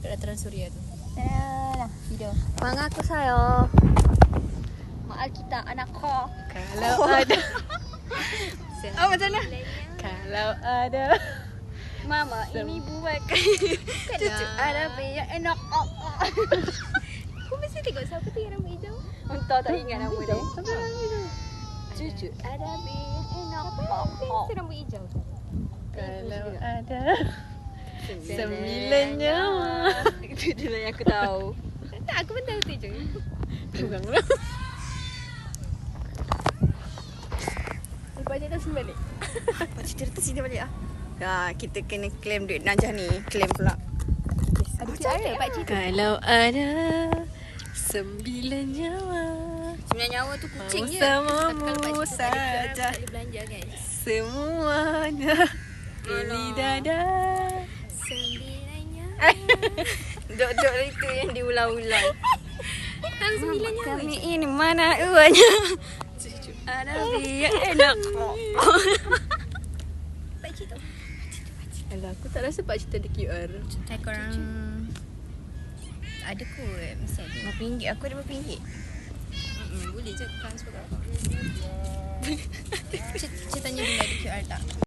Dataran Suria tu. Dah, video. Mengaku saya. Maaf kita anak kau. Kalau ada. Oh, macam mana? Kalau ada. Mama, ini buat cucu ada yang enak. Kau mesti tengok siapa tu yang rambut hijau? Entah tak ingat nama dia. Siapa yang rambut hijau? Cucu ada yang enak. Siapa rambut hijau? Kalau ada 9 9 nyawa. Itu je lah yang aku tahu. Tak, aku pun tahu tu je. Tunggang lah. Lepas cerita sini balik. Pakcik cerita sini balik ah. Kita kena claim duit Najah ni. Claim pula. Ada cara pakcik tu. Kalau ada 9 nyawa. 9 nyawa tu kucing je. Bersamamu saja. Tak boleh belanja kan. Semuanya ini dada. 9 nyawa. Dok-dok itu yang diulang-ulang. Kan 9 nyawa. Kami ini mana uangnya? Cucu ada yang enak. Pakcik tu. Alah, aku tak rasa pakcik tu ada QR. Hai korang. Ada kot. Mesti ada. RM5. Aku ada RM5. Boleh je transfer kat Cik tanya bila ada QR tak?